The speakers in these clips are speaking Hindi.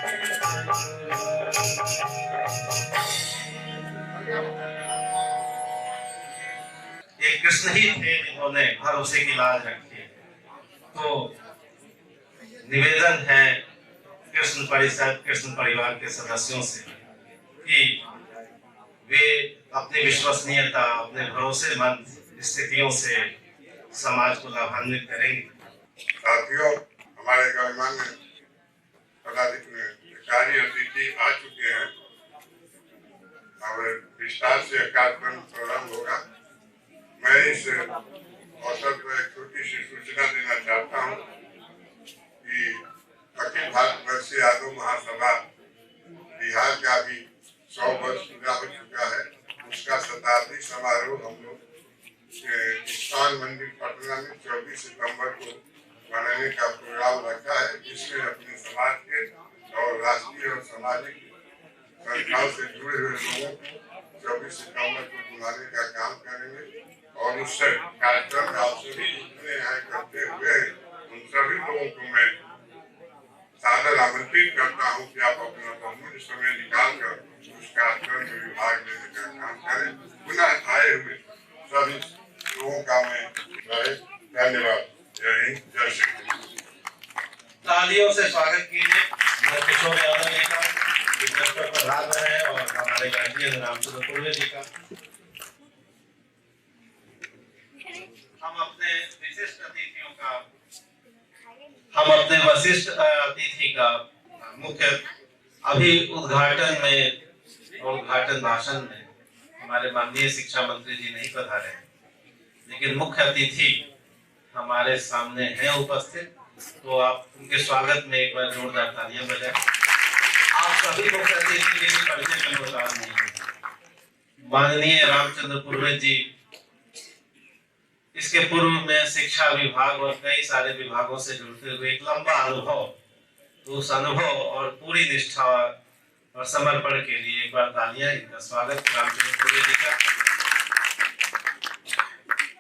एक कृष्ण ही थे जिन्होंने भरोसे की लाज रखी। तो निवेदन है कृष्ण परिषद, कृष्ण परिवार के सदस्यों से कि वे अपनी विश्वसनीयता, अपने भरोसेमंद स्थितियों से समाज को लाभान्वित करेंगे। साथियों, हमारे गणमान्य पदाधिकारी अतिथि आ चुके हैं और विस्तार से कार्यक्रम प्रारंभ होगा। मैं इस अवसर पर एक छोटी सी सूचना देना चाहता हूँ कि अखिल भारतवर्षीय यादव महासभा बिहार का भी 100 वर्ष पूरा हो चुका है। उसका शताब्दी समारोह हम लोग इस्कॉन मंदिर पटना में 24 सितंबर को मनाने का प्रोग्राम रखा है, जिसमें अपने समाज के और राष्ट्रीय और सामाजिक संस्थाओं से जुड़े हुए लोगों को 24 सितंबर को बुलाने का काम करेंगे। और उस कार्यक्रम में आप सभी जितने यहाँ इकट्ठे हुए हैं उन सभी लोगों को मैं सादर आमंत्रित करता हूँ कि आप अपना बहुमूल्य समय निकालकर उस कार्यक्रम में भाग लेने का काम करें। पुनः आए हुए सभी लोगों का मैं धन्यवाद। जय हिंद, जय श्री कृष्ण। तालियों से स्वागत कीजिए किशोर यादव जी का, जिसमें प्रधान है, और हमारे गार्जियन रामचंद्र पूर्वे जी का। हम अपने विशिष्ट अतिथि का मुख्य अभी उद्घाटन में और उद्घाटन भाषण में हमारे माननीय शिक्षा मंत्री जी नहीं पधारे हैं, लेकिन मुख्य अतिथि हमारे सामने हैं उपस्थित। तो आप उनके स्वागत में एक बार जोरदार तालियां बजाएं। आप सभी मुख्य अतिथि के लिए परिचय का मोहताज नहीं है। माननीय रामचंद्र पूर्वे जी इसके पूर्व में शिक्षा विभाग और कई सारे विभागों से जुड़ते हुए एक लंबा अनुभव, तो उस अनुभव और पूरी निष्ठा और समर्पण के लिए एक बार तालियां। इनका स्वागत रामचंद्र पूर्वे जी का।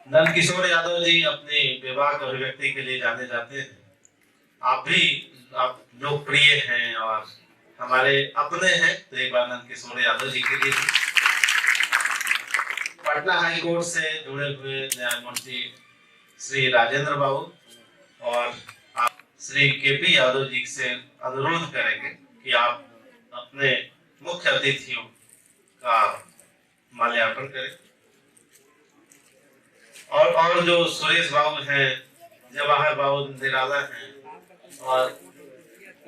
नंद किशोर यादव जी अपनी विवाह अभिव्यक्ति के लिए जाने जाते हैं। आप लोकप्रिय हैं और हमारे अपने हैं, तो एक बार नंद किशोर यादव जी के लिए। पटना हाई कोर्ट से जुड़े हुए न्यायमूर्ति श्री राजेंद्र बाबू और आप श्री केपी यादव जी से अनुरोध करेंगे कि आप अपने मुख्य अतिथियों का माल्यार्पण करें। और जो सुरेश बाबू हैं, जवाहर बाबू निराला हैं और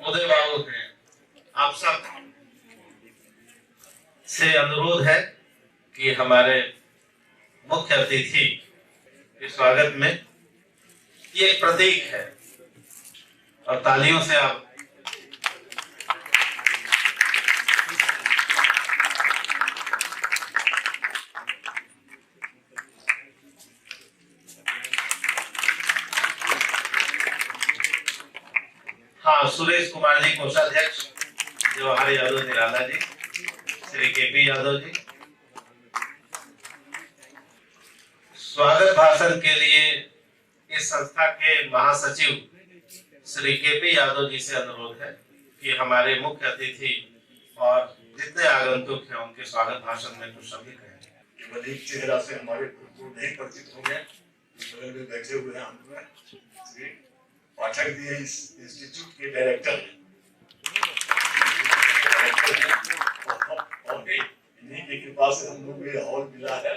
उदय बाबू हैं, आप सब से अनुरोध है कि हमारे मुख्य अतिथि के स्वागत में ये एक प्रतीक है, और तालियों से आप हाँ, सुरेश कुमार जी कोषाध्यक्ष, जवाहर यादव निराला जी, श्री केपी यादव जी। स्वागत भाषण के लिए इस संस्था के महासचिव श्री केपी यादव जी से अनुरोध है कि हमारे मुख्य अतिथि और जितने आगंतुक हैं उनके स्वागत भाषण में कुछ शब्द कहें। केवल एक चेहरा से हमारे को नहीं परिचित हो गए, बगल में बैठे हुए हैं हम श्री पाठक जी इस इंस्टीट्यूट के डायरेक्टर हैं और इन्हीं की कृपा से हम लोग ये हॉल मिला है।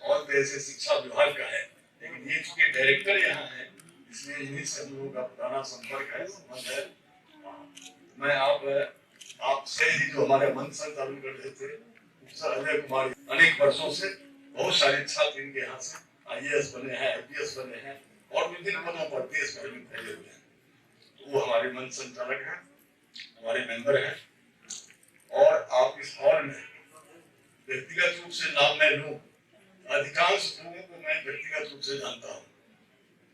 और ऐसे शिक्षा विभाग का है, लेकिन ये चूंकि डायरेक्टर यहाँ है इसलिए इन्हीं से हम लोगों का पुराना संपर्क है, संबंध है। मैं आपसे ही जो हमारे मंच संचालन कर रहे थे सर अजय कुमार, अनेक वर्षों से बहुत सारे छात्र इनके यहाँ से IAS बने हैं, IPS बने हैं और विभिन्न पदों पर देश भर में फैले हुए हैं। वो हमारे मंच संचालक हैं, हमारे मेंबर हैं। और आप इस हॉल में व्यक्तिगत रूप से नाम मैं लूं, अधिकांश लोगों को मैं व्यक्तिगत रूप से जानता हूँ,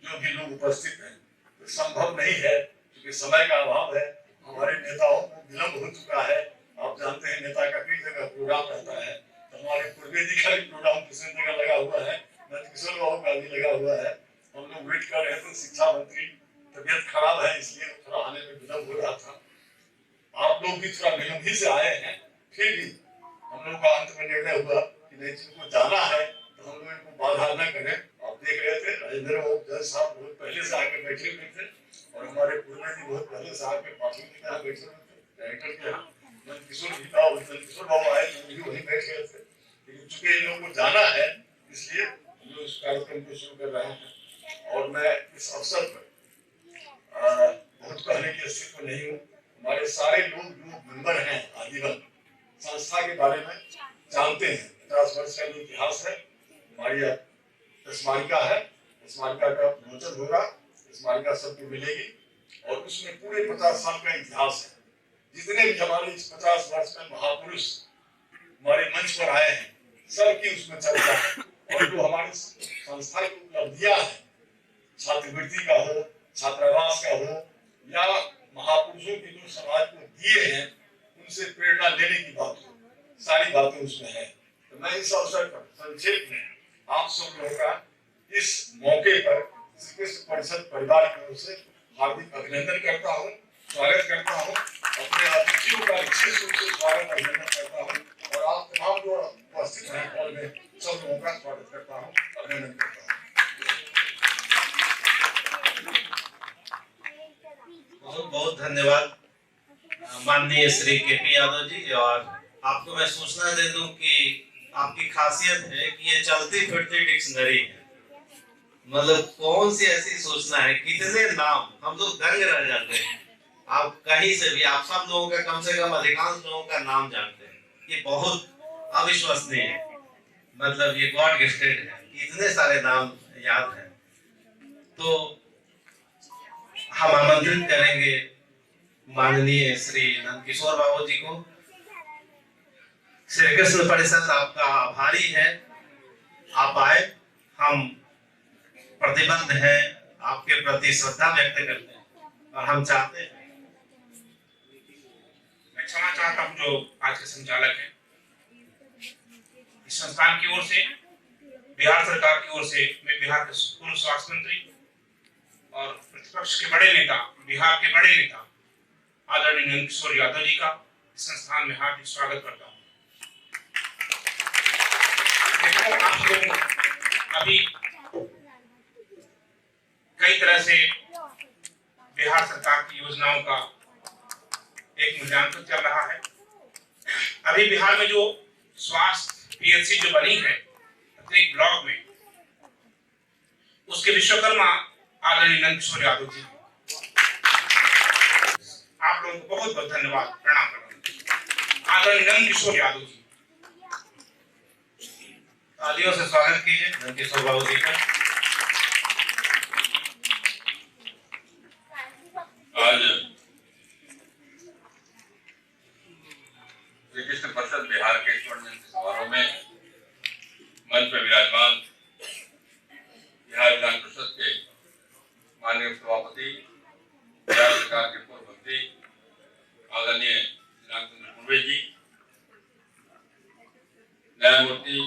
जो भी लोग उपस्थित हैं। तो संभव नहीं है क्योंकि समय का अभाव है, हमारे नेताओं को विलंब हो चुका है। आप जानते हैं नेता का कई जगह प्रोग्राम रहता है, तो हमारे पूर्वे जी का भी प्रोग्राम किसी जगह लगा हुआ है, नंद किशोर बाबू का भी लगा हुआ है। हम लोग वेट कर रहे थे शिक्षा मंत्री तबीयत खराब है, इसलिए थोड़ा आने में विलम्ब हो रहा था। आप लोग भी थोड़ा विलम्ब ही से आए हैं, फिर भी हम लोग का अंत में निर्णय हुआ कि नहीं, जिनको जाना है तो हम लोग इनको बाधा न करें। आप देख रहे थे राजेंद्र बाबू जज साहब बहुत पहले से आके बैठे हुए थे, और हमारे पूर्व जी बहुत पहले से आके पार्टी के यहाँ बैठे हुए थे, डायरेक्टर के यहाँ किशोर जी था, किशोर बाबू आए तो भी वहीं बैठ गए थे। लेकिन चूंकि इन लोगों को जाना है, इसलिए हम लोग इस कार्यक्रम को शुरू कर रहे हैं। और मैं इस अवसर पर बहुत कहने की स्थिति में नहीं हूँ। हमारे सारे लोग जो मेंबर हैं आजीवन संस्था के बारे में जानते हैं। 50 वर्ष का जो इतिहास है, हमारी स्मारिका है, स्मारिका का विमोचन होगा, स्मारिका सबको मिलेगी, और उसमें पूरे 50 साल का इतिहास है। जितने भी हमारे इस 50 वर्ष में महापुरुष हमारे मंच पर आए हैं, सबकी उसमें चर्चा है। और जो हमारी संस्था की उपलब्धियां हैं, छात्रवृत्ति का हो, छात्रावास का हो, या महापुरुषों की जो समाज को दिए हैं, उनसे प्रेरणा लेने की बात हो, सारी बातें उसमें है। तो मैं इस अवसर पर संक्षेप में आप सब लोगों का इस मौके पर श्री कृष्ण परिषद परिवार की ओर से हार्दिक अभिनंदन करता हूँ, स्वागत करता हूँ। अपने अतिथियों का विशेष रूप से स्वागत अभिनंदन करता हूँ, और आप तमाम जो उपस्थित हैं हॉल में, सब लोगों का स्वागत करता हूँ, अभिनंदन करता हूँ। बहुत बहुत धन्यवाद माननीय श्री केपी यादव जी। और आपको मैं सूचना दे दूं कि आपकी खासियत है कि ये चलती फिरती डिक्शनरी है। मतलब कौन सी ऐसी सूचना है, कितने नाम, हम लोग दंग रह जाते हैं। आप कहीं से भी, आप सब लोगों का, कम से कम अधिकांश लोगों का नाम जानते हैं। ये बहुत अविश्वसनीय है, मतलब ये गॉड गिफ्टेड है, इतने सारे नाम याद है। तो हम आमंत्रित करेंगे माननीय श्री नंदकिशोर बाबू जी को। श्री कृष्ण परिषद आपका आभारी है, आप आए। हम प्रतिबद्ध हैं, आपके प्रति श्रद्धा व्यक्त करते हैं, और हम चाहते हैं। मैं क्षमा चाहता हूं जो आज के संचालक हैं। इस संस्थान की ओर से, बिहार सरकार की ओर से, मैं बिहार के पूर्व स्वास्थ्य मंत्री और प्रतिपक्ष के बड़े नेता, बिहार के बड़े नेता आदरणीय नंदकिशोर यादव जी का इस संस्थान में हार्दिक स्वागत करता हूं। आप लोग अभी कई तरह से बिहार सरकार की योजनाओं का एक मूल्यांकन चल रहा है। अभी बिहार में जो स्वास्थ्य पीएचसी जो बनी है प्रत्येक ब्लॉक में, उसके विश्वकर्मा आदरणीय नंदकिशोर यादव जी। आप लोगों को बहुत बहुत धन्यवाद, प्रणाम करता हूं आदरणीय नंदकिशोर यादव जी। तालियों से स्वागत कीजिए नंदकिशोर बाबू जी का। आज श्री कृष्ण परिषद बिहार के स्वर्ण जयंती समारोह में मंच पर विराजमान बिहार विधान परिषद के माननीय सभापति, बिहार सरकार के पूर्व मंत्री आदरणीय रामचंद्र पूर्वे जी, न्यायमूर्ति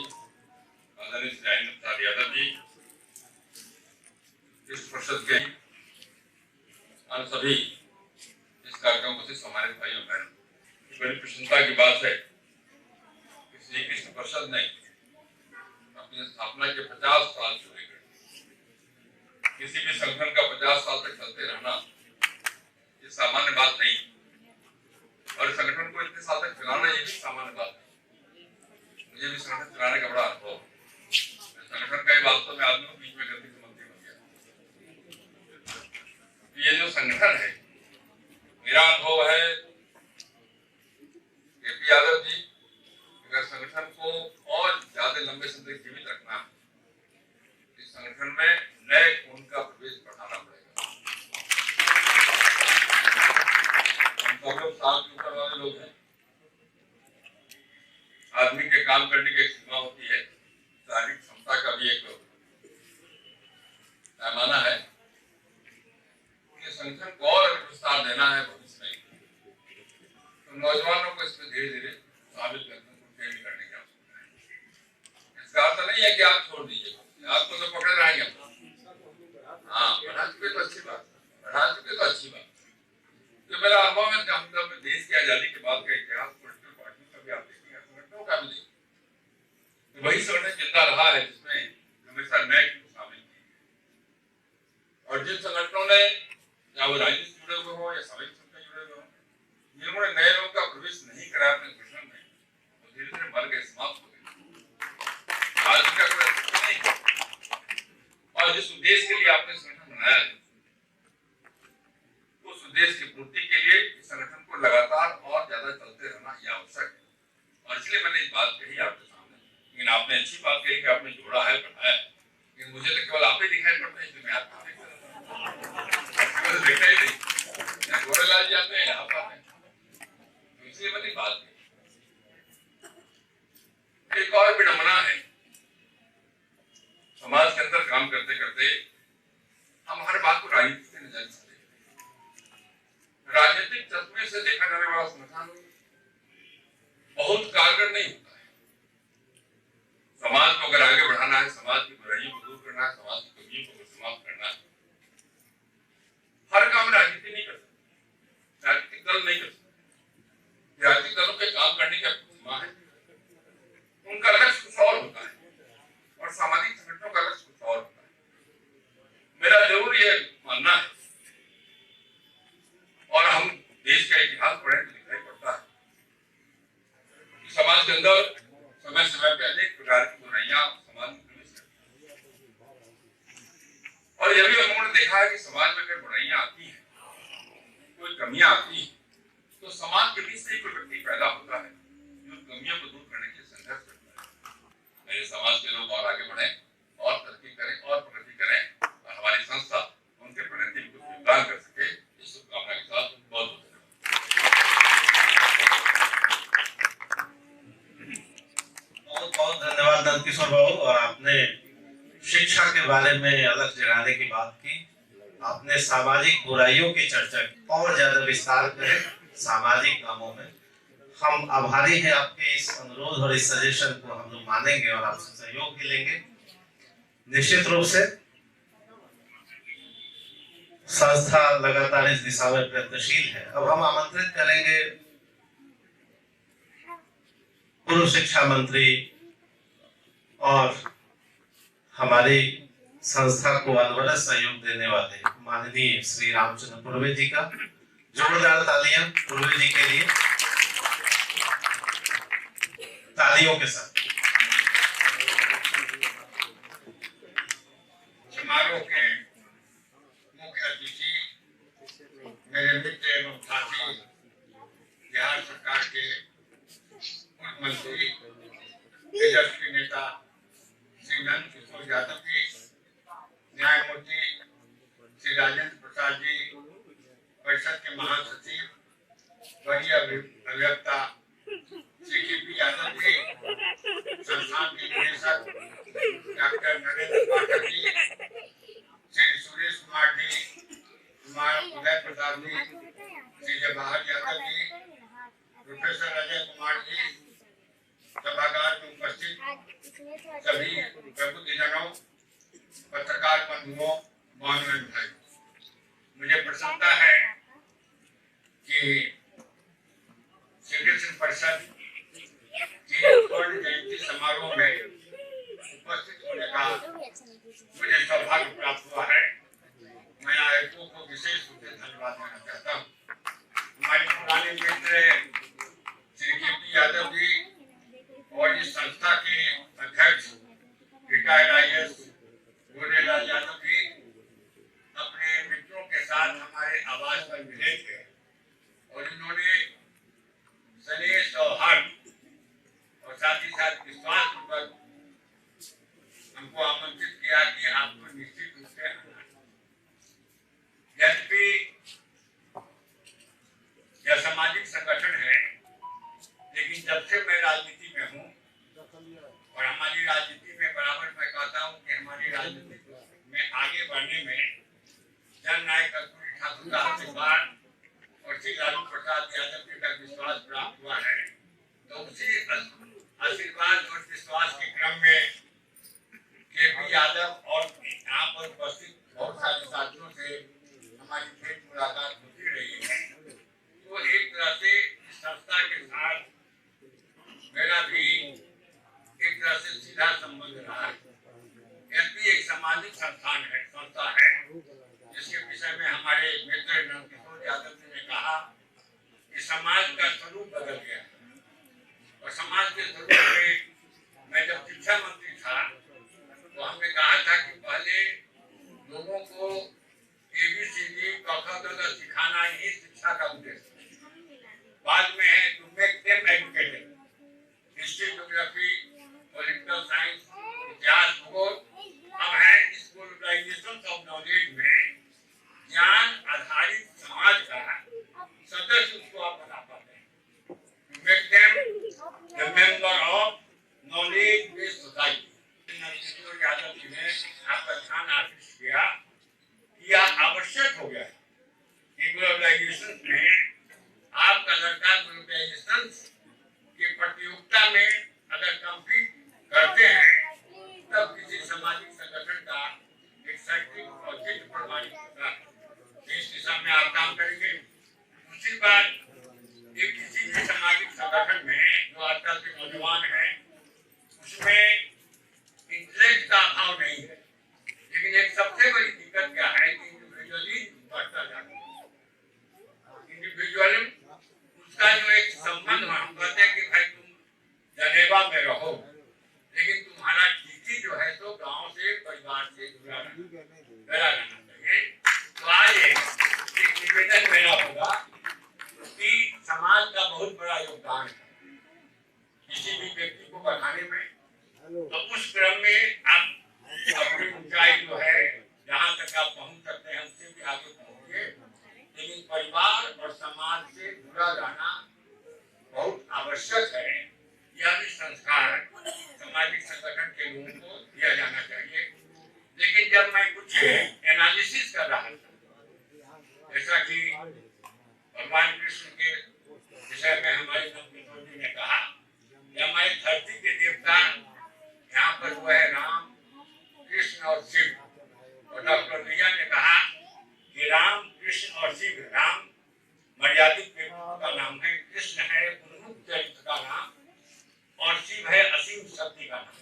आदरणीय श्री राजेंद्र प्रसाद यादव जी, कृष्ण परिषद के हम सभी इस कार्यक्रम को से हमारे भाइयों बहनों, बड़ी प्रसन्नता की बात है कि श्री कृष्ण परिषद ने अपनी स्थापना के 50 साल पूरे कर। किसी भी संगठन का 50 साल तक चलते रहना ये सामान्य बात नहीं, और संगठन को इतने साल तक चलाना ये भी सामान्य बात नहीं। मुझे भी संगठन चलाने का बड़ा अनुभव है। संगठन का ही वास्तव में आदमी बीच में गलती से मंत्री बन गया। ये जो संगठन है, मेरा अनुभव है केपी यादव जी, अगर संगठन को और ज्यादा लंबे समय तक जीवित रखना है, इस संगठन में नए खून का प्रवेश बढ़ाना पड़ेगा। हम सब लोग 60 के ऊपर वाले लोग हैं। आदमी के काम करने की एक सीमा होती है, शारीरिक क्षमता का भी एक पैमाना है। संगठन को और विस्तार देना है भविष्य में, तो नौजवानों को इसमें धीरे धीरे शामिल करने को ट्रेनिंग करने की आवश्यकता है। इसका अर्थ नहीं है कि आप छोड़ दीजिए, आपको तो पकड़े रहेंगे। हाँ, बढ़ा चुके तो अच्छी बात है। बढ़ा चुके तो अच्छी बात। तो मेरा अनुभव है जब देश की आजादी के बाद का इतिहास पॉलिटिकल पार्टी का भी आप देखेंगे, संगठनों का भी देखिए, वही संगठन जिंदा रहा है जिसमें हमेशा नए को शामिल किया। और जिन संगठनों ने या वो राजनीति से जुड़े हुए हो या सामाजिक संगठन जुड़े हुए हो, जिन्होंने नए लोगों का प्रवेश नहीं कराया अपने संगठन में, वो धीरे धीरे मर गए, समाप्त हो गए। आज उनका कोई अस्तित्व नहीं। और जिस उद्देश्य के लिए आपने संगठन बनाया है, उस उद्देश्य की पूर्ति के लिए इस संगठन को लगातार और ज्यादा चलते रहना यह आवश्यक है। और इसलिए मैंने इस बात कही आपके सामने। लेकिन आपने अच्छी बात कही कि आपने जोड़ा है, बढ़ाया है, लेकिन मुझे तो केवल आप ही दिखाई पड़ते हैं, इसलिए मैं आपको देखता ही नहीं। गोरेलाल जी आते हैं, आप आते हैं, तो इसलिए मैंने बात की। एक और विडंबना है, समाज के अंदर काम करते करते हम हर बात को राजनीति से नजर से राजनीतिक चश्मे से देखा जाने वाला संगठन बहुत कारगर नहीं होता है। समाज को अगर आगे बढ़ाना है, समाज की बुराइयों को दूर करना है, समाज की कमियों को समाप्त करना है, हर काम राजनीति नहीं कर सकती, राजनीतिक दल नहीं कर सकते। राजनीतिक दलों के काम करने का सीमा है, उनका लक्ष्य कुछ और होता है और सामाजिक संगठनों का लक्ष्य कुछ और होता है। मेरा जरूर ये मानना है, और हम देश का इतिहास पढ़े तो दिखाई पड़ता है कि समाज के अंदर समय समय पे अनेक प्रकार की बुराइयां समाज में प्रवेश करती हैं। और यह भी हम लोगों ने देखा है कि समाज में अगर बुराइयां आती हैं, कोई कमियां आती हैं, तो समाज के बीच से एक व्यक्ति पैदा होता है जो कमियों को दूर करने के संघर्ष करता है। मेरे समाज के लोग और आगे बढ़े और तरक्की करें और प्रगति करें और हमारी संस्था उनके प्रगति में कुछ योगदान कर सके, इस शुभकामना के साथ बहुत बहुत धन्यवाद नंदकिशोर बाबू। और आपने शिक्षा के बारे में अलग जगाने की बात की, आपने सामाजिक बुराइयों की चर्चा की और ज्यादा विस्तार करें सामाजिक कामों में। हम आभारी हैं आपके इस अनुरोध और इस सजेशन को हम लोग मानेंगे और आपसे सहयोग भी लेंगे। निश्चित रूप से संस्था लगातार इस दिशा में प्रयत्नशील है। अब हम आमंत्रित करेंगे पूर्व शिक्षा मंत्री और हमारी संस्था को अनवरत सहयोग देने वाले माननीय श्री रामचंद्र पूर्वे जी का। जोरदार तालियां पूर्वे जी के लिए, तालियों के साथ। समारोह के मुख्य अतिथि मेरे मित्र एवं साथी बिहार सरकार के पूर्व मंत्री तेजस्वी नेता श्री नंद किशोर यादव जी, न्यायमूर्ति श्री राजेंद्र प्रसाद जी, परिषद के महासचिव वरीय अभिवक्ता श्री के.पी. यादव जी, संस्थान के निदेशक डॉक्टर नरेंद्र पाठक जी, श्री सुरेश कुमार जी, कुमार उदय प्रसाद जी, श्री जवाहर यादव जी, प्रोफेसर अजय कुमार जी, सभागार में उपस्थित सभी प्रबुद्धजनों, पत्रकार बंधुओं, माननीय भाई, मुझे प्रसन्नता है कि श्री कृष्ण परिषद की स्वर्ण जयंती समारोह में उपस्थित होने का मुझे सौभाग्य प्राप्त हुआ है। मैं आयोजकों को विशेष रूप से धन्यवाद देना चाहता हूँ। हमारे पुराने मित्र श्री के.पी. यादव जी और इस संस्था के अध्यक्ष रिटायर्ड IAS गोरेलाल यादव जी अपने मित्रों के साथ हमारे आवास पर मिले थे और इन्होंने स्नेह, सौहार्द और साथ ही साथ विश्वास पूर्वक हमको आमंत्रित किया कि आपको निश्चित रूप से आना। यद्यपि यह सामाजिक संगठन है, लेकिन जब से मैं राजनीति में हूँ और हमारी राजनीति में बराबर मैं कहता हूँ कि हमारी राजनीति में आगे बढ़ने में जननायक कर्पूरी ठाकुर का आशीर्वाद और श्री लालू प्रसाद यादव जी का विश्वास प्राप्त हुआ है। तो उसी आशीर्वाद और विश्वास के क्रम में के.पी. यादव और यहाँ पर उपस्थित बहुत सारे साथियों से हमारी मुलाकात होती रही है, तो एक तरह से इस संस्था के साथ मेरा भी एक तरह से सीधा संबंध रहा है। एलपी एक सामाजिक संस्था है जिसके विषय में हमारे मित्र नंदकिशोर यादव जी ने कहा कि समाज का स्वरूप बदल गया और समाज के स्वरूप में मैं जब शिक्षा मंत्री था तो हमने कहा था कि पहले लोगों को ABCD क सिखाना ही शिक्षा का उद्देश्य, बाद में है to make them educated. History, geography, political science, इतिहास, भूगोल, अब है स्कूलाइजेशन ऑफ नॉलेज में ज्ञान आधारित समाज का सदस्य उसको आप बना पाते हैं। Make them the member of knowledge based society. Nandkishore Yadav ji ने आपका ध्यान आकृष्ट किया कि यह आवश्यक हो गया कि ग्लोबलाइजेशन में आपका लड़का ग्लोबलाइजेशन की प्रतियोगिता में अगर कम्पीट करते हैं तब किसी सामाजिक संगठन का एक शैक्षिक औचित्य प्रमाणित होता है। इस दिशा में आप काम करेंगे। दूसरी बात, एक किसी भी सामाजिक संगठन में जो आजकल के नौजवान हैं उसमें इंटेलेक्ट का अभाव नहीं है, लेकिन एक सबसे बड़ी दिक्कत क्या है कि इंडिविजुअलिज्म बढ़ता जाता है। इंडिविजुअलिज्म उसका जो एक संबंध हम कहते हैं कि भाई तुम जनेवा में रहो, लेकिन तुम्हारा डीटी जो है तो गांव से परिवार से जुड़ा रहना चाहिए। तो आज एक निवेदन मेरा होगा कि समाज का बहुत बड़ा योगदान है किसी भी व्यक्ति को बढ़ाने में, तो उस क्रम में आप अपनी ऊंचाई जो है जहाँ तक आप पहुँच सकते हैं उससे भी आगे पहुँचिए, लेकिन परिवार और समाज से जुड़ा रहना बहुत आवश्यक है। यह भी संस्कार सामाजिक संगठन के लोगों को दिया जाना चाहिए। लेकिन जब मैं कुछ एनालिसिस कर रहा था, जैसा कि भगवान कृष्ण के विषय में हमारे नंदकिशोर जी ने कहा कि हमारी धरती के देवता यहाँ पर वो है राम, कृष्ण और शिव। और डॉक्टर भैया ने कहा कि राम, कृष्ण और शिव, राम मर्यादित व्यक्ति का नाम है, कृष्ण है उन्मुक्त चरित्र का नाम और शिव है असीम शक्ति का नाम।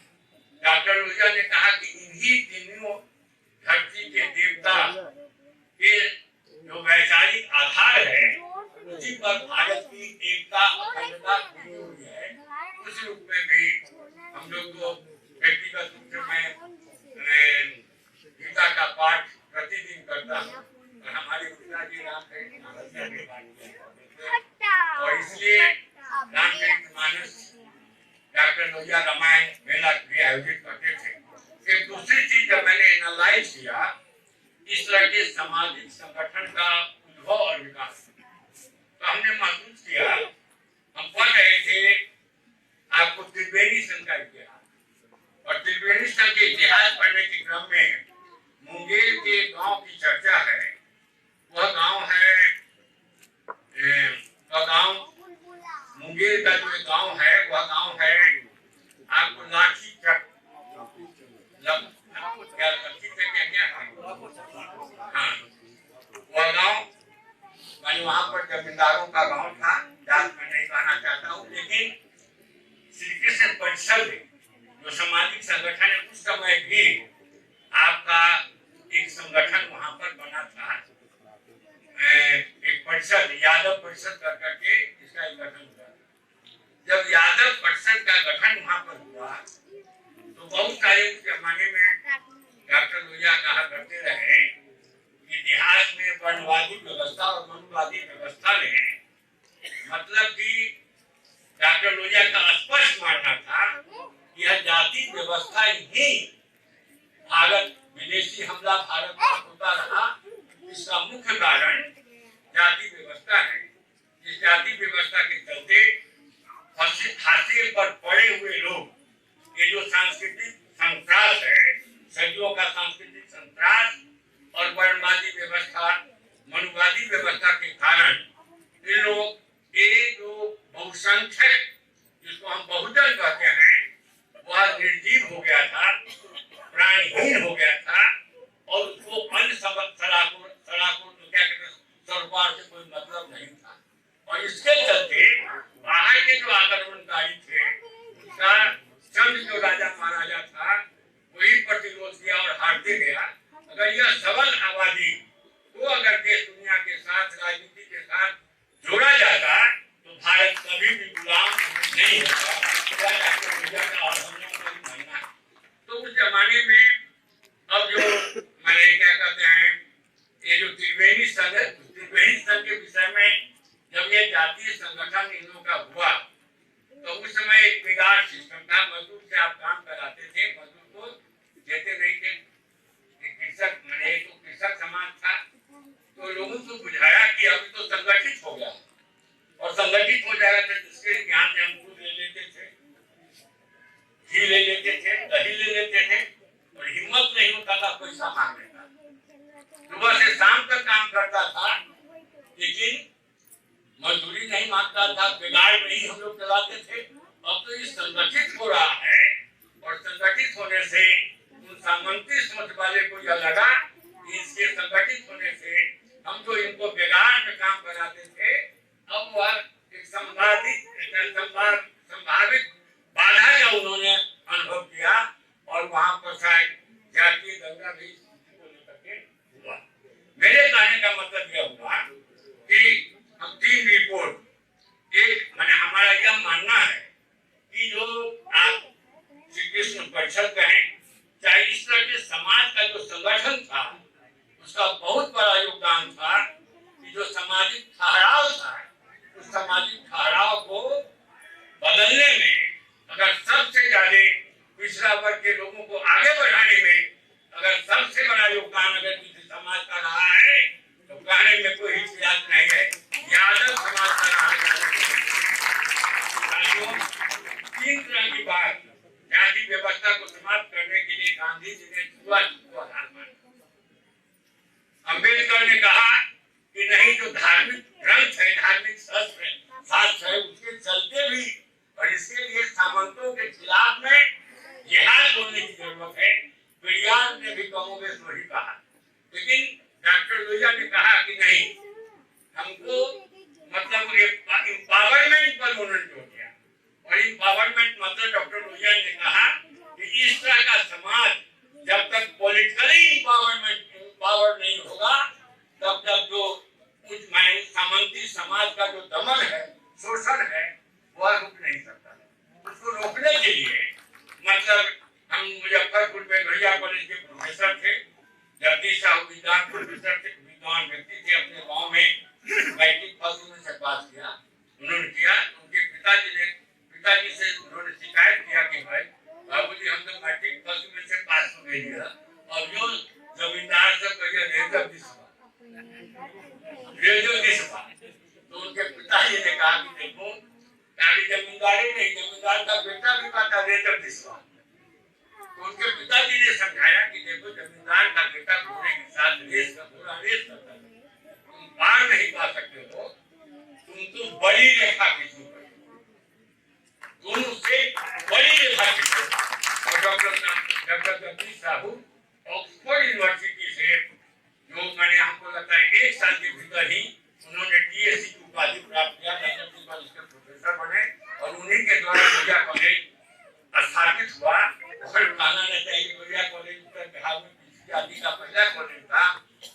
डॉक्टर लोहिया ने कहा कि इन्हीं तीनों धरती के देवता के जो वैचारिक आधार है उसी पर भारत की एकता अखंडता जुड़ी हुई है। उस रूप में भी हम लोग को व्यक्तिगत रूप से मैं गीता का पाठ प्रतिदिन करता हूँ और हमारे पिताजी और इसलिए रामचरितमानस डॉक्टर लोहिया रामायण मेला भी आयोजित करते थे। एक दूसरी चीज जब मैंने एनालाइज किया इस तरह के सामाजिक संगठन का उद्भव और विकास, तो हमने महसूस किया, हम पढ़ रहे थे आपको त्रिवेणी संघ का इतिहास और त्रिवेणी संघ के इतिहास पढ़ने के क्रम में मुंगेर के गांव की चर्चा है। वह गांव है मुंगेर का जो गांव है वह गांव है आपको लाठी चक वह गांव वहां पर जमींदारों का गांव था। जात में नहीं कहना चाहता हूँ, लेकिन श्री कृष्ण परिषद जो सामाजिक संगठन है उस समय भी आपका एक संगठन वहां पर बना था, एक परिषद यादव परिषद कर करके इसका एक गठन हुआ। जब यादव परिषद का गठन वहां पर हुआ तो बहुत सारे उस जमाने में डॉक्टर लोहिया कहा करते रहे इतिहास में वर्णवादी व्यवस्था और मनुवादी व्यवस्था में मतलब कि डॉक्टर लोहिया का स्पष्ट मानना था कि यह जाति व्यवस्था ही भारत विदेशी हमला भारत पर होता रहा। इसका मुख्य कारण जाति व्यवस्था है। इस जाति व्यवस्था के चलते फांसी पर पड़े हुए लोग ये जो सांस्कृतिक संत्रास है, सदियों का सांस्कृतिक संत्रास और वर्णवादी व्यवस्था मनुवादी व्यवस्था के कारण इन लोग ये जो बहुसंख्यक जिसको हम बहुजन कहते हैं वह निर्जीव हो गया था, प्राणहीन हो गया था और उसको अन्य सड़ाकों क्या कहते हैं पैसा मांगने का। सुबह से शाम तक काम करता था, लेकिन मजदूरी नहीं मांगता था, बिगाड़ नहीं हम लोग चलाते थे। अब तो ये संगठित हो रहा है, और संगठित होने से उन सामंती सोच वाले को यह लगा कि इसके संगठित होने से हम जो इनको बिगाड़ में काम कराते थे, अब वह एक संभावित बाधा का उन्होंने अनुभव किया, और वहां पर शायद जातीय दंगा भी लेकर के हुआ। मेरे कहने का मतलब यह हुआ कि हम 3 रिपोर्ट, एक मैंने हमारा यह मानना है कि जो आप श्री कृष्ण परिषद कहें, चाहे इस तरह के समाज का जो संगठन था, उसका बहुत बड़ा योगदान था कि जो सामाजिक ठहराव था, उस सामाजिक ठहराव को बदलने में अगर सबसे ज्यादा पिछड़ा वर्ग के लोगों को आगे बढ़ाने में अगर सबसे बड़ा योगदान अगर किसी समाज का रहा है, तो कहने में कोई हिचकिचाहट नहीं है, यादव समाज का रहा है। 3 तरह की बात जाति व्यवस्था को समाप्त करने के लिए गांधी जी ने छुआछूत को आधार माना। अम्बेडकर ने कहा कि नहीं, जो धार्मिक ग्रंथ है, धार्मिक शास्त्र है, उसके चलते भी और इसके लिए सामंतों के खिलाफ में जिहाद बोलने की जरूरत है। पेरियार ने भी कमोबेश वही कहा, लेकिन डॉक्टर लोहिया ने कहा कि नहीं, हमको मतलब एम्पावरमेंट पर उन्होंने जोर दिया, और एम्पावरमेंट मतलब डॉक्टर लोहिया ने कहा कि इस तरह का समाज जब तक पॉलिटिकली एम्पावर नहीं होगा, तब तक जो कुछ माने सामंती समाज का जो दमन है, शोषण है, वह रुक नहीं सकता। उसको रोकने के लिए मतलब हम मुजफ्फरपुर में लोहिया कॉलेज के प्रोफेसर थे, जगदीश साहू विज्ञान प्रोफेसर थे, विद्वान व्यक्ति थे, अपने गांव में मैट्रिक फर्स्ट में से पास किया उन्होंने किया। उनके पिताजी से उन्होंने शिकायत किया कि भाई बाबूजी, हम तो मैट्रिक फर्स्ट में से पास हो गए हैं, और जो जमींदार से कहिए रेजर दिसवा। तो उनके पिताजी ने कहा कि देखो, जमींदारी नहीं, जमींदार का बेटा भी कहता रेजर दिसवा। तो उनके पिताजी ने समझाया कि देखो, जमींदार का बेटा घोड़े के साथ रेस करता है, तुम पार नहीं पा सकते हो, तुम तो बड़ी रेखा खींचो, दोनों से बड़ी रेखा खींचो। और doctor Jagdish Sahu Oxford university से जो मैंने हमको लगता है 1 साल के भीतर ही उन्होंने DSc की उपाधि प्राप्त किया, उसके प्रोफेसर बने, और उन्हीं के द्वारा लोहिया कॉलेज स्थापित हुआ। और माना जाता है कि लोहिया कॉलेज उत्तर बिहार में पिछड़ी जाति का पहला कॉलेज था,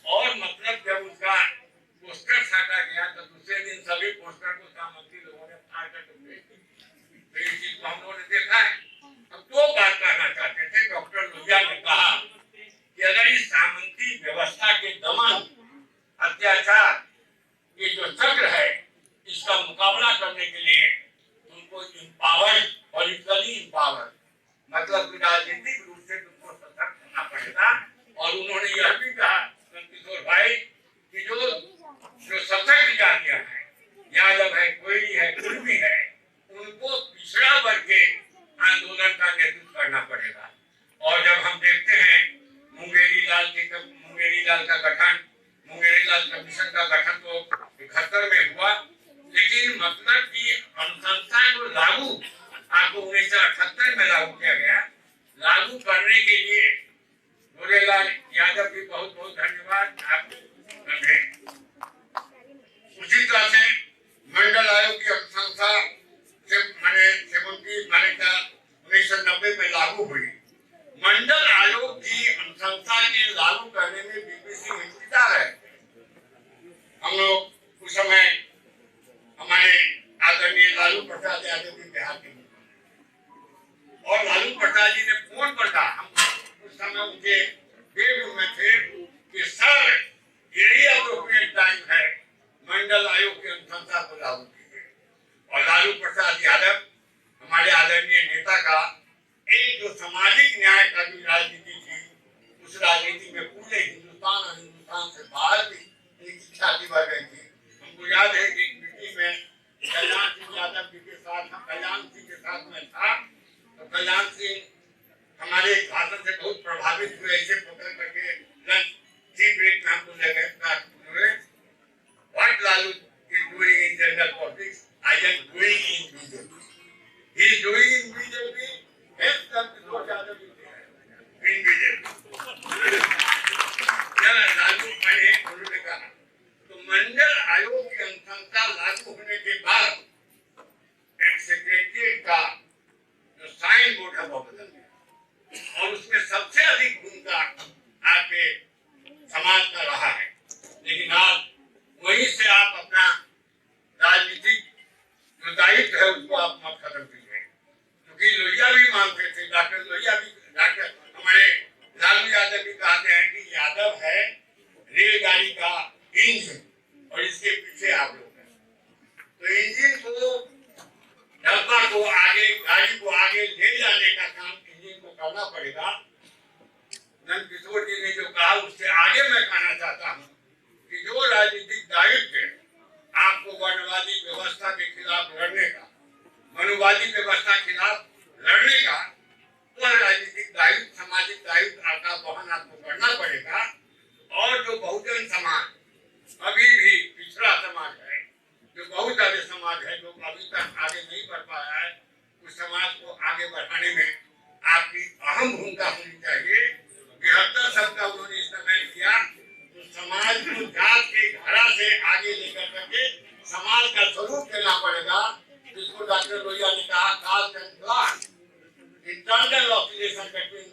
और मतलब जब उसका पोस्टर साटा गया तो दूसरे दिन सभी पोस्टर को सामंती लोगों ने फाड़ कर फेंक दिया। तो इस चीज को हम लोगों ने देखा है। अब 2 बात कहना चाहते थे। डॉक्टर लोहिया ने कहा कि अगर इस सामंती व्यवस्था के दमन, अत्याचार ये जो चक्र है, इसका मुकाबला करने के लिए तुमको इम्पावर्ड, पॉलिटिकली इम्पावर्ड, मतलब राजनीतिक रूप से तुमको सशक्त होना पड़ेगा। और उन्होंने यह भी कहा किशोर भाई कि जो सशक्त जातियां हैं, यादव है, कोयली है, कुर्मी है, उनको पिछड़ा वर्ग के आंदोलन का नेतृत्व करना पड़ेगा। और जब हम देखते हैं मुंगेरी लाल का गठन, मुंगेरी लाल कमीशन का गठन तो 71 में हुआ, लेकिन मतलब कि अनुशंसा को लागू आपको 1978 में लागू किया गया। लागू करने के लिए गोरेलाल यादव की बहुत बहुत धन्यवाद आप। उसी तरह से मंडल आयोग की अनुशंसा से मैंने 1990 में लागू हुई। मंडल आयोग की अनुशंसा के लागू करने में बीपीसी हिस्सेदार है। हम लोग उस समय हमारे आदरणीय लालू प्रसाद यादव जी बिहार के मुख्यमंत्री, और लालू प्रसाद जी ने फोन पर कहा, हम उस समय उनके बेडरूम में थे, कि सर यही अप्रोप्रिएट टाइम है, मंडल आयोग की अनुशंसा को लागू कीजिए। और लालू प्रसाद यादव हमारे आदरणीय नेता का एक जो सामाजिक न्याय का जो राजनीति थी, उस राजनीति में पूरे हिंदुस्तान और हिंदुस्तान से बाहर भी इनकी ख्याति बढ़ गई थी। हमको याद है कि एक मीटिंग में कल्याण सिंह यादव जी के साथ, कल्याण सिंह के साथ में था, तो कल्याण सिंह हमारे भाषण से बहुत प्रभावित हुए, ऐसे पकड़ करके doing in BJP. He is doing in BJP help Nandkishore Yadav in BJP. लागू मैंने उन्होंने कहा तो मंडल आयोग की अनुशंसा लागू होने के बाद एक सेक्रेटरीट का जो साइन बोर्ड है वो बदल गया और उसमें सबसे अधिक भूमिका आपके समाज का रहा है। लेकिन आज वहीं से आप अपना राजनीतिक जो दायित्व है उसको आप मत खत्म कीजिए, क्योंकि लोहिया भी मानते थे, डॉक्टर लोहिया भी, डॉक्टर हमारे लालू यादव भी कहते हैं कि यादव है रेलगाड़ी का इंजन और इसके पीछे आप लोग हैं। तो इंजन को, डब्बा को आगे, गाड़ी को आगे ले जाने का काम इंजन को करना पड़ेगा। नंदकिशोर जी ने जो कहा उससे आगे मैं कहना चाहता हूँ कि जो राजनीतिक दायित्व है आपको वर्णवादी व्यवस्था के खिलाफ लड़ने का, मनुवादी व्यवस्था के खिलाफ लड़ने का, वह राजनीतिक दायित्व, सामाजिक दायित्व का वहन आपको करना पड़ेगा। और जो बहुजन समाज अभी भी पिछड़ा समाज है, जो बहुत सारे समाज है जो अभी तक आगे नहीं बढ़ पाया है, उस समाज को आगे बढ़ाने में आपकी अहम भूमिका होनी चाहिए। 73 साल का उन्होंने इस्तेमाल किया तो समाज को जात के धारा से आगे लेकर करके समाज का स्वरूप देना पड़ेगा, जिसको डॉक्टर लोहिया ने कहा caste and class, internal oscillation between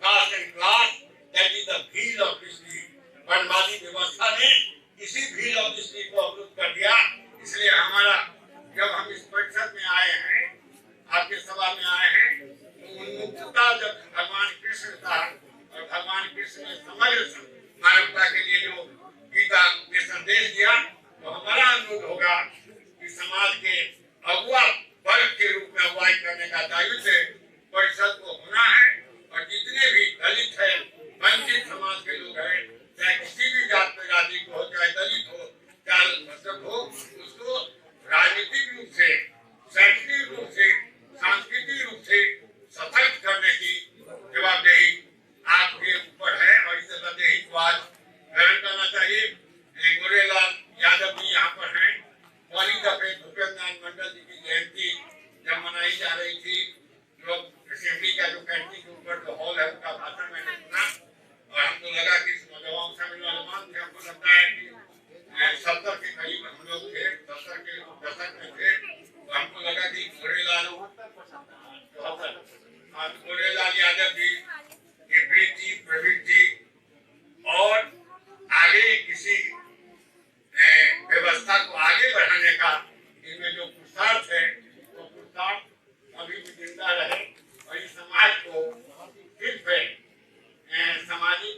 caste and class, that is the wheel of history. वर्णवादी व्यवस्था ने इसी व्हील ऑफ हिस्ट्री को अवरुद्ध कर दिया। इसलिए हमारा, जब हम इस परिषद में आए हैं, आपके सभा में आए हैं, तो उन्मुक्तता जब भगवान कृष्ण था और भगवान कृष्ण ने समग्र मानवता के लिए जो गीता के संदेश दिया, तो हमारा अनुरोध होगा कि समाज के अगुआ वर्ग के रूप में अगुवाई करने का दायित्व परिषद को होना है। और जितने भी दलित है, वंचित समाज के लोग हैं, चाहे किसी भी जात प्रजाति को हो, चाहे दलित हो, चाहे मजहब हो, उसको राजनीतिक रूप से, शैक्षणिक रूप से, सांस्कृतिक रूप से सशक्त करने की जवाबदेही आपके ऊपर है और इस जवाबदेही को आज ग्रहण करना चाहिए। गोरेलाल यादव भी यहाँ पर हैं। पहली दफे भूपेंद्र नाथ मंडल जी की जयंती जब मनाई जा रही थी, जो असेंबली का जो कैंटीन के ऊपर जो हॉल है उसका भाषण मैंने सुना और हमको लगा कि नौजवान सम्मेलन थे। हमको लगता है कि 70 के करीब हम लोग थे, 70 के दशक में थे। तो हमको लगा कि गोरेलाल यादव जी की प्रीति, प्रवीण जी और आगे किसी व्यवस्था को आगे बढ़ाने का इनमें जो पुरुषार्थ है, वो पुरुषार्थ अभी भी जिंदा रहे और इस समाज को फिर से सामाजिक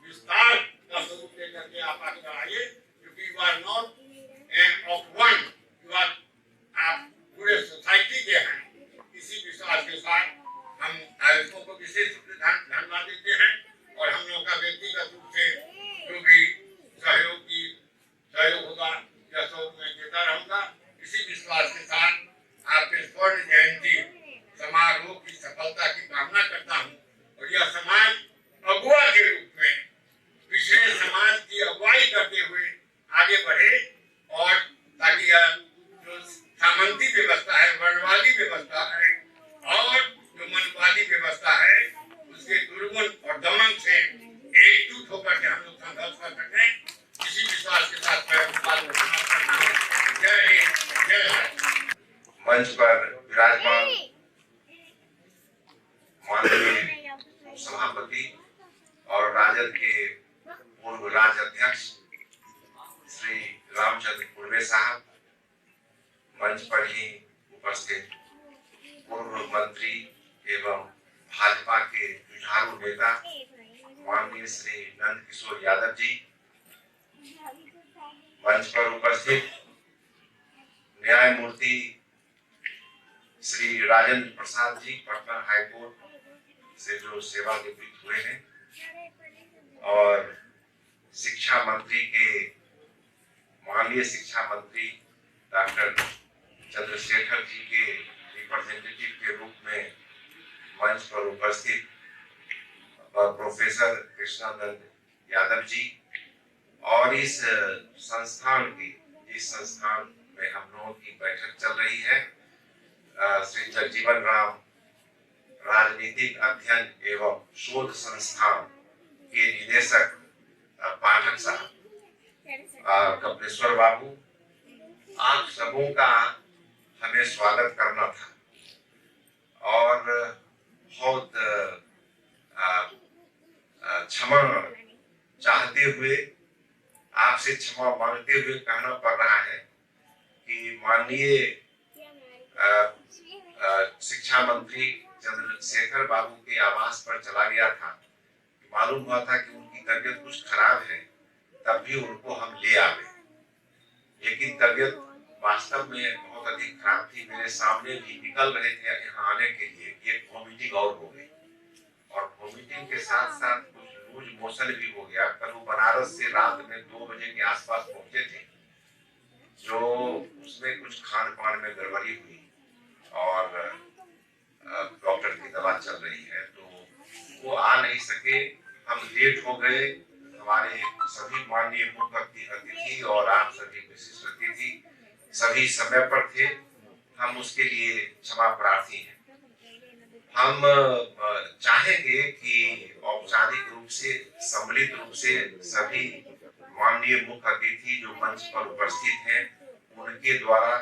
विस्तार का स्वरूप देकर के आप आगे बढ़ाइए, क्योंकि you are not of one, you are, आप पूरे सोसाइटी के हैं। इसी विश्वास के साथ हम आयोजकों को विशेष धन्यवाद देते हैं और हम लोगों का व्यक्तिगत रूप से जो भी सहयोग होगा या सहयोग में देता रहूंगा। इसी विश्वास के साथ आपके स्वर्ण जयंती समारोह की सफलता की कामना करता हूं और यह समाज अगुआ के रूप में पिछले समाज की अगुवाई करते हुए आगे बढ़े और ताकि यह जो सामंती व्यवस्था है, वर्णवादी व्यवस्था है और जो मनवादी व्यवस्था है, उसके दुर्गुण और दमन से एकजुट होकर के हम लोग संघर्ष कर सकें। इसी विश्वास के साथ मैं जय हिंद, जय भारत। मंच पर विराजमान माननीय सभापति और राजद के पूर्व राज्य अध्यक्ष श्री रामचंद्र पूर्वे साहब, मंच पर ही उपस्थित पूर्व मंत्री एवं भाजपा के जुझारू नेता माननीय श्री नंदकिशोर यादव जी, मंच पर उपस्थित न्यायमूर्ति श्री राजेंद्र प्रसाद जी, पटना हाईकोर्ट से जो सेवानिवृत्त हुए हैं, और शिक्षा मंत्री के माननीय शिक्षा मंत्री डॉक्टर चंद्रशेखर जी के रिप्रेजेंटेटिव के रूप में मंच पर उपस्थित प्रोफेसर कृष्णानंद यादव जी और इस संस्थान में हम लोगों की बैठक चल रही है। श्री जगजीवन राम राजनीतिक अध्ययन एवं शोध संस्थान के निदेशक पाठक साहब, कपिलेश्वर बाबू, आप सबों का हमें स्वागत करना था और बहुत क्षमा चाहते हुए, आपसे क्षमा मांगते हुए कहना पड़ रहा है कि माननीय शिक्षा मंत्री चंद्रशेखर बाबू के आवास पर चला गया था। मालूम हुआ था कि उनकी तबीयत कुछ खराब है, तब भी उनको हम ले आए, लेकिन तबीयत वास्तव में बहुत अधिक खराब थी। मेरे सामने भी निकल रहे थे यहाँ आने के लिए, एक वॉमिटिंग और हो गई और वॉमिटिंग के साथ साथ कुछ लूज मोशन भी हो गया। कल वो बनारस से रात में 2 बजे के आसपास पहुंचे थे, जो उसमें कुछ खान पान में गड़बड़ी हुई और डॉक्टर की दवा चल रही है, तो वो आ नहीं सके। हम लेट हो गए। हमारे सभी माननीय मुख्य अतिथि और आप सभी विशिष्ट अतिथि सभी समय पर थे, हम उसके लिए क्षमा प्रार्थी हैं। हम चाहेंगे कि औपचारिक रूप से, सम्मिलित रूप से सभी माननीय मुख्य अतिथि जो मंच पर उपस्थित हैं, उनके द्वारा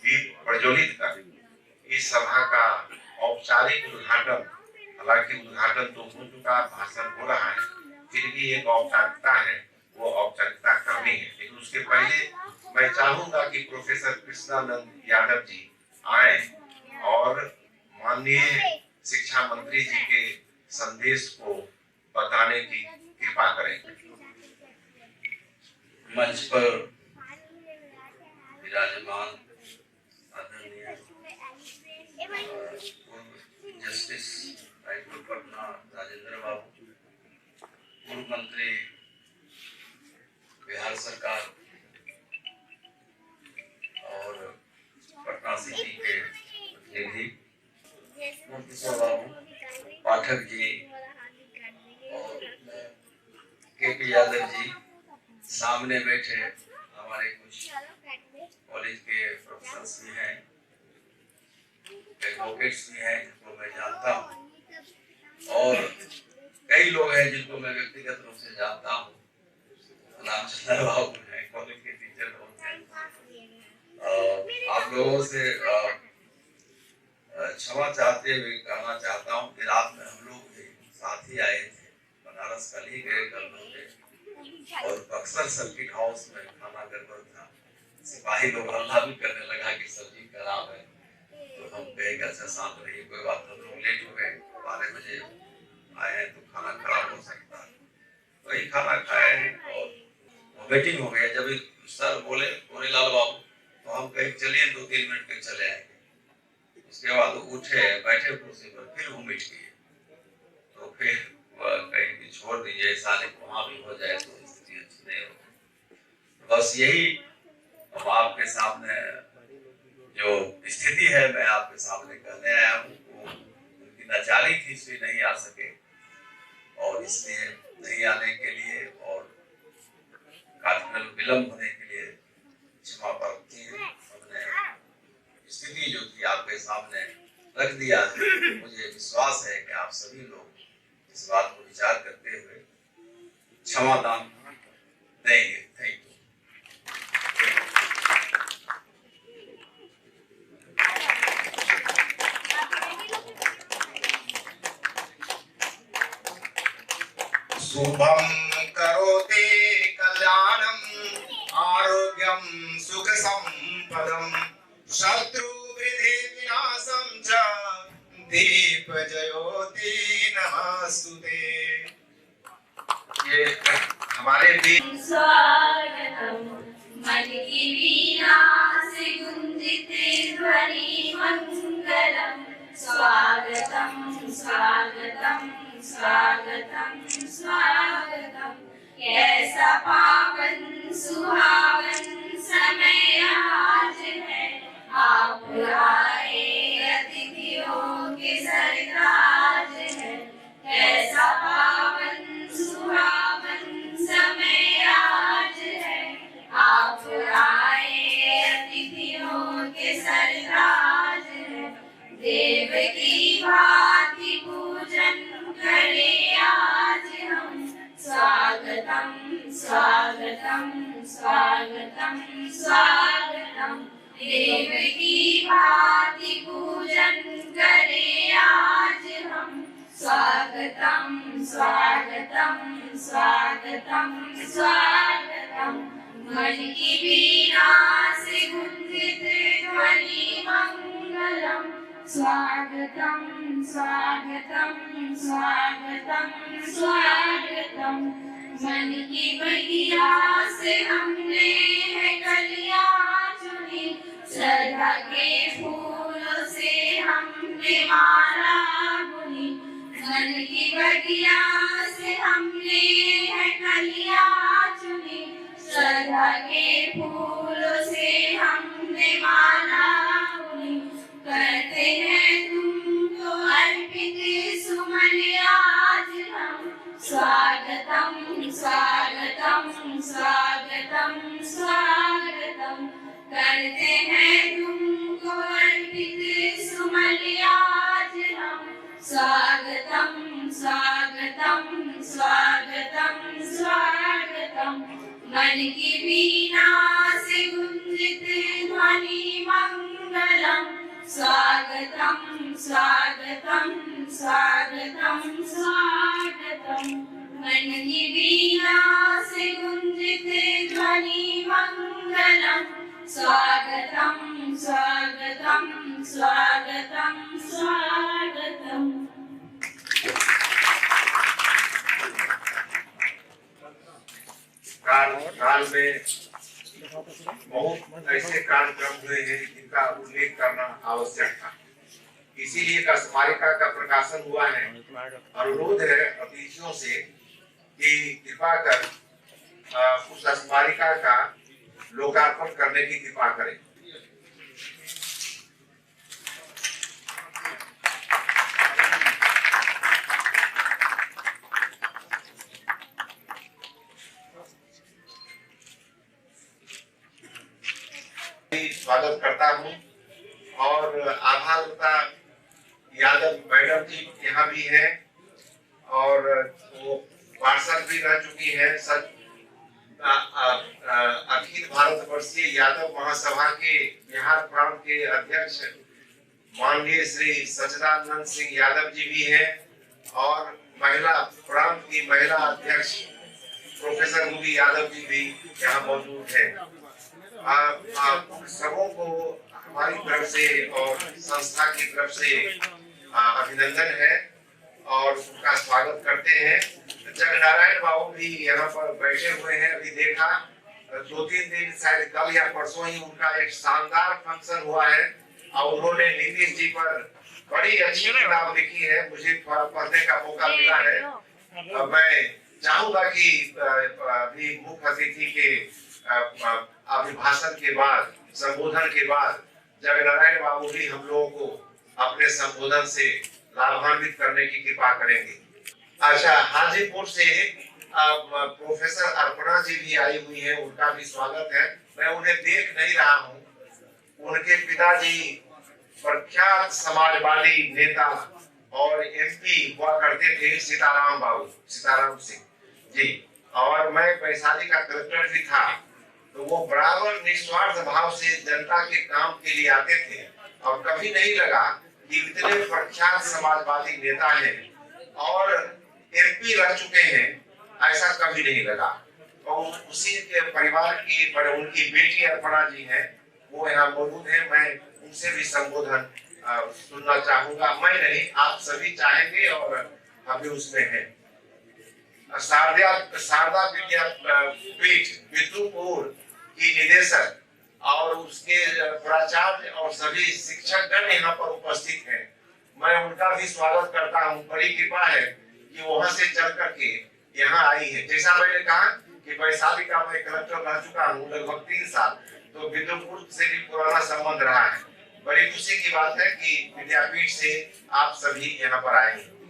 दीप प्रज्वलित कर इस सभा का औपचारिक उद्घाटन, हालांकि उद्घाटन तो हो चुका, भाषण हो रहा है, फिर भी एक औपचारिकता है, वो औपचारिकता करनी है। लेकिन उसके पहले मैं चाहूंगा कि प्रोफेसर कृष्णानंद यादव जी आए और माननीय शिक्षा मंत्री जी के संदेश को बताने की कृपा करें। मंच पर विराजमान आदरणीय जस्टिस हाईकोर्ट पटना राजेंद्र बाबू, पूर्व मंत्री बिहार सरकार और पटना सिटी के प्रतिनिधि मुर्तजा बाबू, पाठक जी और के यादव जी, सामने बैठे हमारे कुछ कॉलेज के प्रोफेसर्स भी हैं, एडवोकेट्स भी हैं जिनको मैं जानता हूँ और कई लोग हैं जिनको मैं व्यक्तिगत रूप से जानता हूँ। रामचंद्र बाबू हैं, कॉलेज के टीचर लोग हैं। आप लोगों से क्षमा चाहते हुए कहना चाहता हूँ कि रात में हम लोग भी साथ ही आए थे, बनारस कल ही गए, कल लोग और बक्सर सर्किट हाउस में खाना गड़बड़ था, सिपाही लोग हल्ला भी करने लगा कि सब्जी खराब है, तो हम कहे कि अच्छा शांत रहिए, कोई बात। हम लोग लेट हो गए, 12 बजे आए हैं तो खाना खराब हो सकता है, वही खाना खाए हैं और वेटिंग हो गया। जब सर बोले गोरेलाल बाबू, तो हम कहे चलिए 2-3 मिनट में चले आएंगे। उसके बाद उठे, बैठे कुर्सी पर, फिर वोमिट किए, तो फिर कहीं भी छोड़ दीजिए, ऐसा नहीं वहां भी हो जाए तो स्थिति अच्छी नहीं होगी। बस यही अब आपके सामने जो स्थिति है मैं आपके सामने कहने आया हूँ। उनकी लाचारी थी इसलिए नहीं आ सके और इसलिए नहीं आने के लिए और कार्यक्रम विलंब होने के लिए क्षमा प्रार्थी है। हमने स्थिति जो थी आपके सामने रख दिया है। मुझे विश्वास है कि आप सभी लोग इस बात को विचार करते हुए क्षमादान देंगे। Thank you. शुभम करोति कल्याणम आरोग्यम सुख संपदम शत्रु वृद्धि विनाशम च दीप ज्योति नमस्तुते। ये हमारे बीच स्वागतम मन की वीणा से गुंजिते ध्वनि मंगलम स्वागतम स्वागतम स्वागतम स्वागतम। कैसा पावन सुहावन समय आज है, आप आए अतिथियों के सरताज है। कैसा पावन सुहावन समय आज है, आप आए स्वागतम स्वागतम स्वागतम देव की भांति पूजन करे आज हम स्वागतम स्वागतम स्वागतम स्वागतम मन की वीणा से गुंजित ध्वनि मंगलम स्वागतम स्वागतम स्वागतम स्वागतम मन की बगिया से हमने है कलियां चुनी श्रद्धा के फूलों से हमने माला बुनी मन की बगिया से हमने है कलियां चुनी श्रद्धा के फूलों से हमने माला बुनी करते हैं तुमको अर्पित सुमन आज हम स्वागतम स्वागतम स्वागतम स्वागतम करते हैं तुमको अर्पित सुमन आज हम स्वागतम स्वागतम स्वागतम स्वागतम मन की वीणा से गुंजित ध्वनि मंगलम स्वागतम स्वागतम स्वागतम स्वागतम मन की वीणा से गुंजित ध्वनि मंगलम स्वागतम स्वागतम स्वागतम स्वागतम। काल में बहुत ऐसे कार्यक्रम हुए हैं जिनका उल्लेख करना आवश्यक था, इसीलिए एक स्मारिका का प्रकाशन हुआ है। अनुरोध है अतिथियों से कि कृपा कर उस स्मारिका का लोकार्पण करने की कृपा करें। स्वागत करता हूं और आभारता यादव मैडम जी यहाँ भी है और वो पार्षद भी रह चुकी है। अखिल भारत वर्षीय यादव महासभा के बिहार प्रांत के अध्यक्ष माननीय श्री सच्चिदानंद सिंह यादव जी भी हैं और महिला प्रांत की महिला अध्यक्ष प्रोफेसर रूबी यादव जी भी यहाँ मौजूद है। आप सबों को हमारी तरफ से और संस्था की तरफ से अभिनंदन है और उनका स्वागत करते हैं। जगनारायण बाबू भी यहाँ पर बैठे हुए हैं। अभी देखा 2-3 दिन शायद कल या परसों ही उनका एक शानदार फंक्शन हुआ है और उन्होंने नीतीश जी पर बड़ी अच्छी किताब लिखी है। मुझे थोड़ा पढ़ने का मौका मिला है। मैं चाहूंगा कि अभी मुख्य अतिथि के अभिभाषण के बाद, संबोधन के बाद जगनारायण बाबू भी हम लोगों को अपने संबोधन से लाभान्वित करने की कृपा करेंगे। अच्छा, हाजीपुर से प्रोफेसर अर्पणा जी भी आई हुई है, उनका भी स्वागत है। मैं उन्हें देख नहीं रहा हूँ। उनके पिताजी प्रख्यात समाजवादी नेता और एमपी हुआ करते थे, सीताराम सिंह जी, और मैं वैशाली का कलेक्टर भी था। तो वो बराबर निस्वार्थ भाव से जनता के काम के लिए आते थे और कभी नहीं लगा कि इतने प्रख्यात समाजवादी नेता हैं और एमपी रह चुके हैं, ऐसा कभी नहीं लगा। और उसी के परिवार की उनकी बेटी अर्पणा जी हैं, वो यहाँ मौजूद है। मैं उनसे भी संबोधन सुनना चाहूंगा। मैं नहीं, आप सभी चाहेंगे और हम भी उसमें हैं। शारदा विद्यापीठ बिद्दुपुर की निदेशक और उसके प्राचार्य और सभी शिक्षक गण यहाँ पर उपस्थित हैं। मैं उनका भी स्वागत करता हूँ। बड़ी कृपा है कि वहां से चल करके यहाँ आई है। जैसा मैंने कहा कि वैशाली का मैं कलेक्टर रह चुका हूँ लगभग 3 साल, तो बिद्दुपुर से भी पुराना संबंध रहा है। बड़ी खुशी की बात है कि विद्यापीठ से आप सभी यहाँ पर आए हैं।